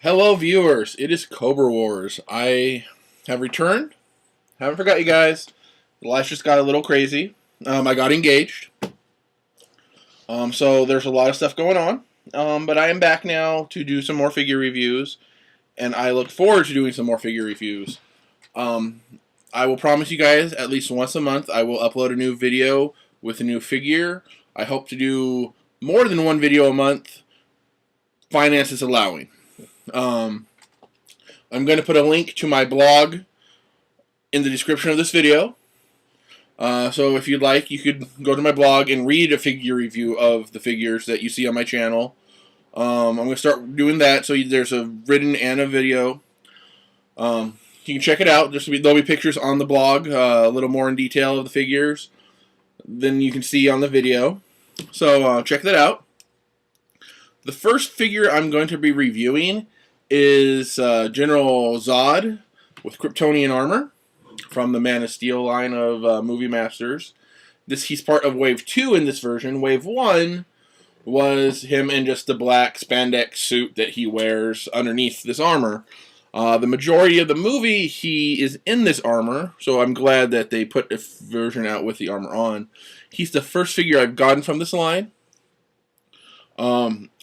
Hello, viewers. It is Cobra Wars. I have returned. Haven't forgot you guys. Life just got a little crazy. I got engaged. So there's a lot of stuff going on. But I am back now to do some more figure reviews, and I look forward to doing some more figure reviews. I will promise you guys at least once a month I will upload a new video with a new figure. I hope to do more than one video a month, finances allowing. I'm going to put a link to my blog in the description of this video. So if you'd like, you could go to my blog and read a figure review of the figures that you see on my channel. I'm going to start doing that, so there's a written and a video. You can check it out. There'll be pictures on the blog, a little more in detail of the figures than you can see on the video. So check that out. The first figure I'm going to be reviewing is General Zod with Kryptonian Armor from the Man of Steel line of Movie Masters. He's part of Wave 2 in this version. Wave 1 was him in just the black spandex suit that he wears underneath this armor. The majority of the movie, he is in this armor, so I'm glad that they put a version out with the armor on. He's the first figure I've gotten from this line.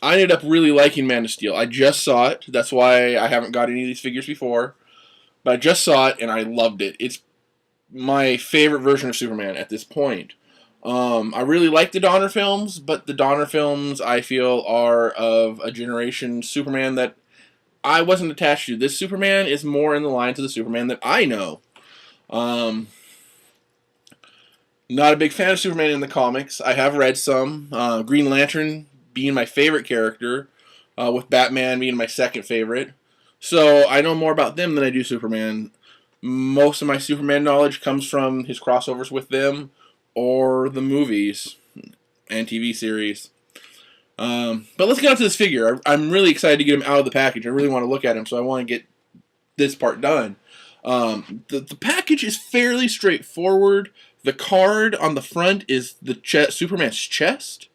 I ended up really liking Man of Steel. I just saw it. That's why I haven't got any of these figures before. But I just saw it, and I loved it. It's my favorite version of Superman at this point. I really like the Donner films, but the Donner films, I feel, are of a generation Superman that I wasn't attached to. This Superman is more in the line to the Superman that I know. Not a big fan of Superman in the comics. I have read some. Green Lantern being my favorite character, with Batman being my second favorite. So I know more about them than I do Superman. Most of my Superman knowledge comes from his crossovers with them or the movies and TV series. But let's get on to this figure. I'm really excited to get him out of the package. I really want to look at him, so I want to get this part done. The package is fairly straightforward. The card on the front is the Superman's chest,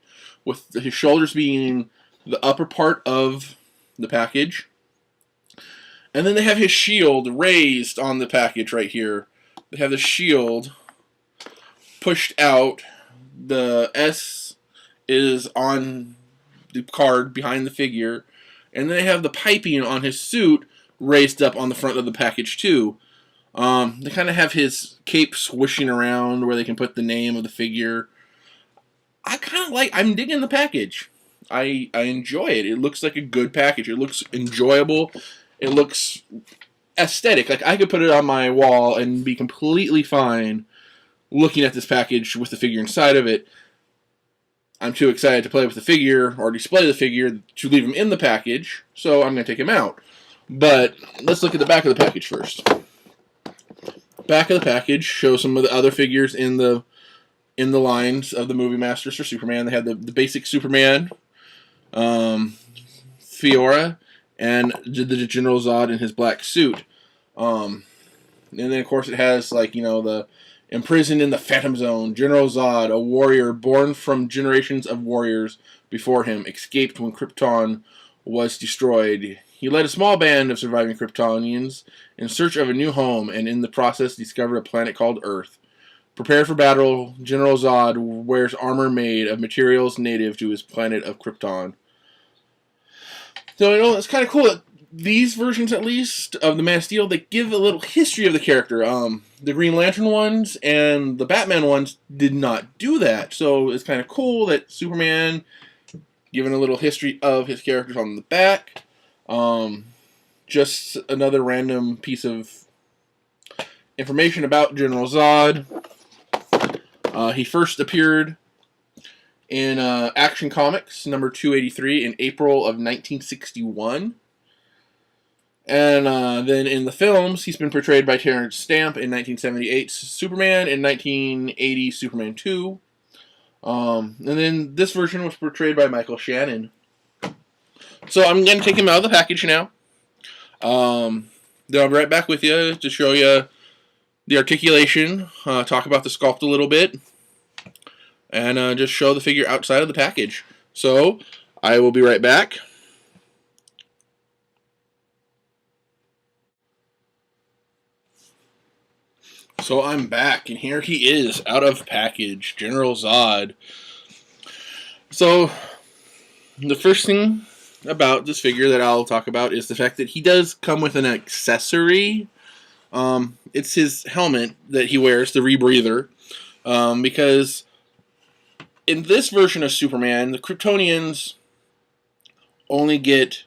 with his shoulders being the upper part of the package. And then they have his shield raised on the package right here. They have the shield pushed out. The S is on the card behind the figure. And then they have the piping on his suit raised up on the front of the package too. They kind of have his cape swishing around where they can put the name of the figure. I'm digging the package. I enjoy it. It looks like a good package. It looks enjoyable. It looks aesthetic. Like, I could put it on my wall and be completely fine looking at this package with the figure inside of it. I'm too excited to play with the figure or display the figure to leave him in the package, so I'm going to take him out. But let's look at the back of the package first. Back of the package shows some of the other figures in the lines of the Movie Masters for Superman. They have the basic Superman, Fiora, and the General Zod in his black suit. And then, of course, it has, the imprisoned in the Phantom Zone, General Zod, a warrior born from generations of warriors before him, escaped when Krypton was destroyed. He led a small band of surviving Kryptonians in search of a new home, and in the process discovered a planet called Earth. Prepared for battle, General Zod wears armor made of materials native to his planet of Krypton. So, it's kind of cool that these versions, at least, of the Man of Steel, they give a little history of the character. The Green Lantern ones and the Batman ones did not do that. So, it's kind of cool that Superman, given a little history of his characters on the back. Just another random piece of information about General Zod. He first appeared in Action Comics number 283 in April of 1961. And then in the films, he's been portrayed by Terrence Stamp in 1978's Superman, in 1980 Superman 2. And then this version was portrayed by Michael Shannon. So I'm going to take him out of the package now. Then I'll be right back with you to show you the articulation, talk about the sculpt a little bit, and just show the figure outside of the package. So I will be right back. So I'm back, and here he is, out of package, General Zod. So, the first thing about this figure that I'll talk about is the fact that he does come with an accessory. It's his helmet that he wears, the rebreather, because in this version of Superman, the Kryptonians only get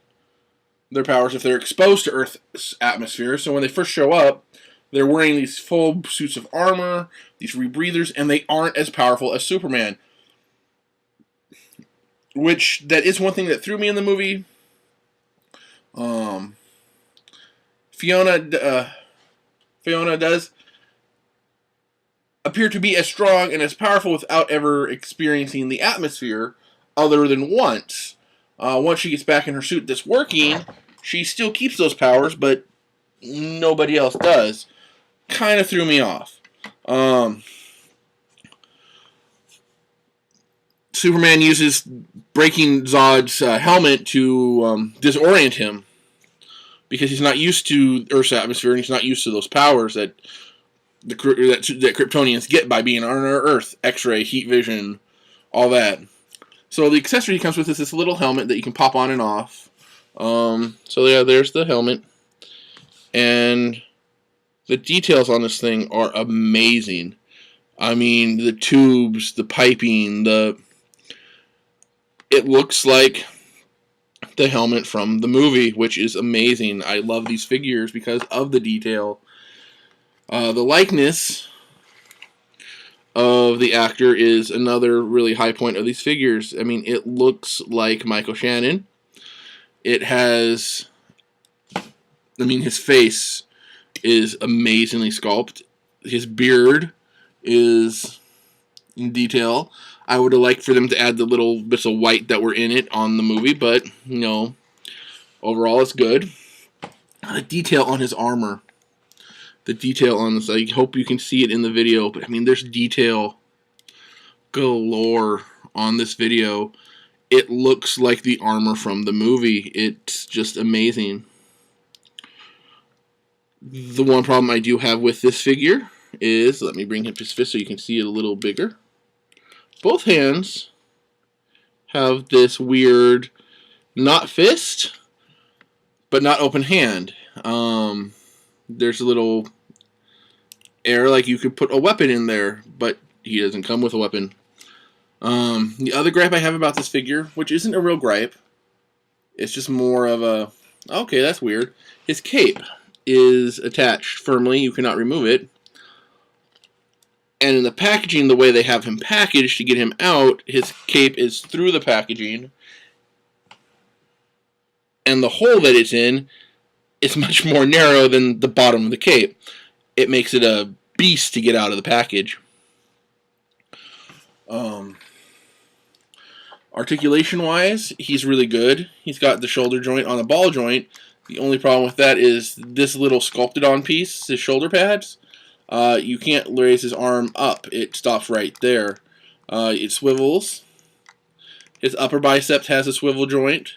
their powers if they're exposed to Earth's atmosphere. So when they first show up, they're wearing these full suits of armor, these rebreathers, and they aren't as powerful as Superman. Which, that is one thing that threw me in the movie. Fiona does appear to be as strong and as powerful without ever experiencing the atmosphere, other than once. Once she gets back in her suit that's working, she still keeps those powers, but nobody else does. Kind of threw me off. Superman uses breaking Zod's helmet to disorient him, because he's not used to Earth's atmosphere and he's not used to those powers that that Kryptonians get by being on Earth. X-ray, heat vision, all that. So the accessory he comes with is this little helmet that you can pop on and off. So yeah, there's the helmet. And the details on this thing are amazing. I mean, the tubes, the piping, it looks like the helmet from the movie, which is amazing. I love these figures because of the detail. The likeness of the actor is another really high point of these figures. I mean, it looks like Michael Shannon. It has, his face is amazingly sculpted. His beard is in detail. I would have liked for them to add the little bits of white that were in it on the movie, but, overall it's good. The detail on his armor. The detail on this, I hope you can see it in the video, but there's detail galore on this video. It looks like the armor from the movie. It's just amazing. The one problem I do have with this figure is, let me bring up his fist so you can see it a little bigger. Both hands have this weird, not fist, but not open hand. There's a little air like you could put a weapon in there, but he doesn't come with a weapon. The other gripe I have about this figure, which isn't a real gripe, it's just more of a, okay, that's weird. His cape is attached firmly. You cannot remove it. And in the packaging, the way they have him packaged to get him out, his cape is through the packaging. And the hole that it's in is much more narrow than the bottom of the cape. It makes it a beast to get out of the package. Articulation-wise, he's really good. He's got the shoulder joint on the ball joint. The only problem with that is this little sculpted-on piece, his shoulder pads. You can't raise his arm up. It stops right there. It swivels. His upper bicep has a swivel joint.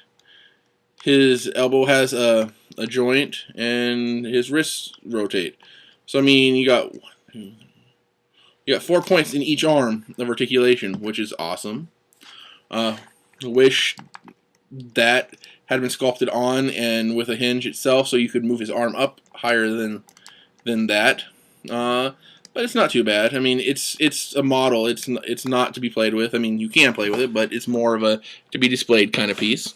His elbow has a joint, and his wrists rotate. So you got 4 points in each arm of articulation, which is awesome. Wish that had been sculpted on and with a hinge itself, so you could move his arm up higher than that. But it's not too bad. It's a model. It's not to be played with. You can play with it, but it's more of a to be displayed kind of piece.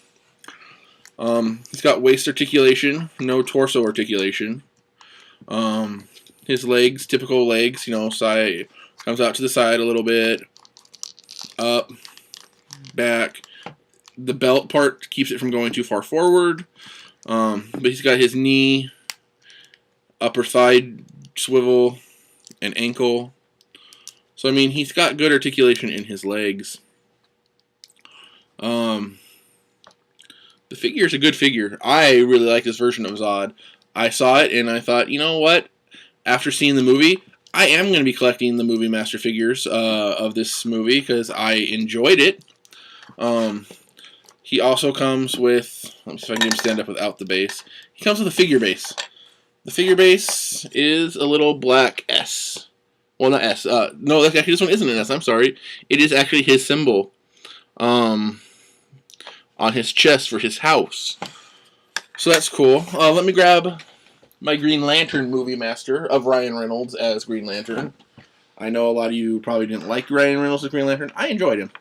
He's got waist articulation, no torso articulation. His legs, typical legs, side comes out to the side a little bit, up, back. The belt part keeps it from going too far forward. But he's got his knee, upper thigh swivel, and ankle. So he's got good articulation in his legs. The figure is a good figure. I really like this version of Zod. I saw it and I thought, you know what? After seeing the movie, I am going to be collecting the movie master figures of this movie because I enjoyed it. He also comes with, let me see if I can get him stand up without the base. He comes with a figure base. The figure base is a little black S. Well, not S. No, actually, this one isn't an S. I'm sorry. It is actually his symbol on his chest for his house. So that's cool. Let me grab my Green Lantern movie master of Ryan Reynolds as Green Lantern. I know a lot of you probably didn't like Ryan Reynolds as Green Lantern. I enjoyed him.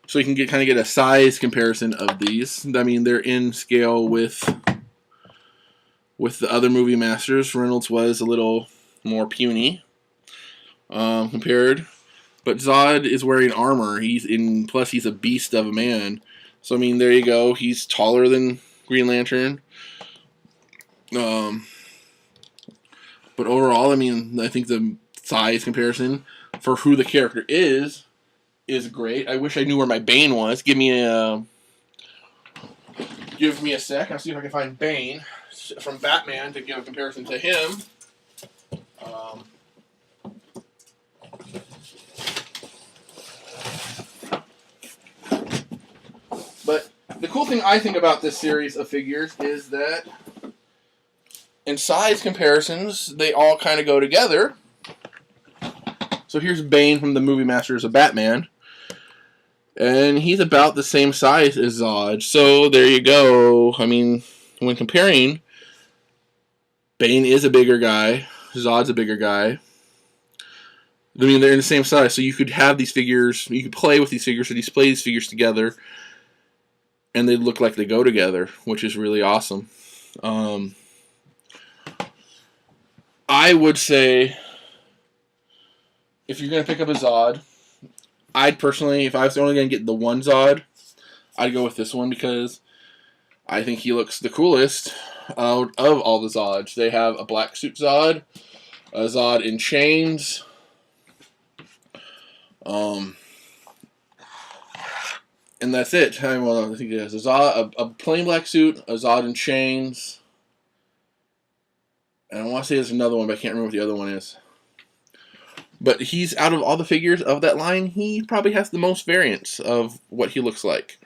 So you can kind of get a size comparison of these. I mean, they're in scale with the other movie masters. Reynolds was a little more puny compared. But Zod is wearing armor. Plus he's a beast of a man. So I mean, there you go. He's taller than Green Lantern. But overall, I mean, I think the size comparison for who the character is great. I wish I knew where my Bane was. Give me a sec. I'll see if I can find Bane from Batman to give a comparison to him. But the cool thing I think about this series of figures is that in size comparisons, they all kind of go together. So here's Bane from the movie Masters of Batman. And he's about the same size as Zod. So there you go. I mean, when comparing, Bane is a bigger guy. Zod's a bigger guy. I mean, they're in the same size. So you could have these figures, you could play with these figures, or display these figures together, and they look like they go together, which is really awesome. I would say, if you're going to pick up a Zod, I'd personally, if I was only going to get the one Zod, I'd go with this one because I think he looks the coolest out of all the Zods. They have a black suit Zod, a Zod in chains, and that's it. Well, I think there's a Zod, a plain black suit, a Zod in chains, and I want to say there's another one, but I can't remember what the other one is. But he's, out of all the figures of that line, he probably has the most variants of what he looks like.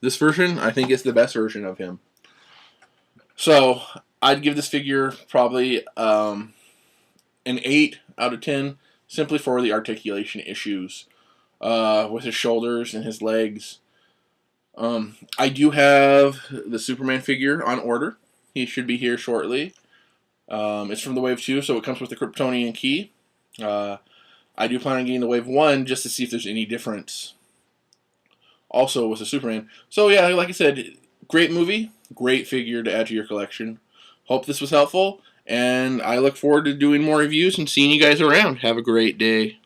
This version, I think, is the best version of him. So, I'd give this figure probably an 8 out of 10, simply for the articulation issues with his shoulders and his legs. I do have the Superman figure on order. He should be here shortly. It's from the Wave 2, so it comes with the Kryptonian key. I do plan on getting the Wave 1 just to see if there's any difference also with the Superman. So yeah, like I said, great movie, great figure to add to your collection. Hope this was helpful, and I look forward to doing more reviews and seeing you guys around. Have a great day.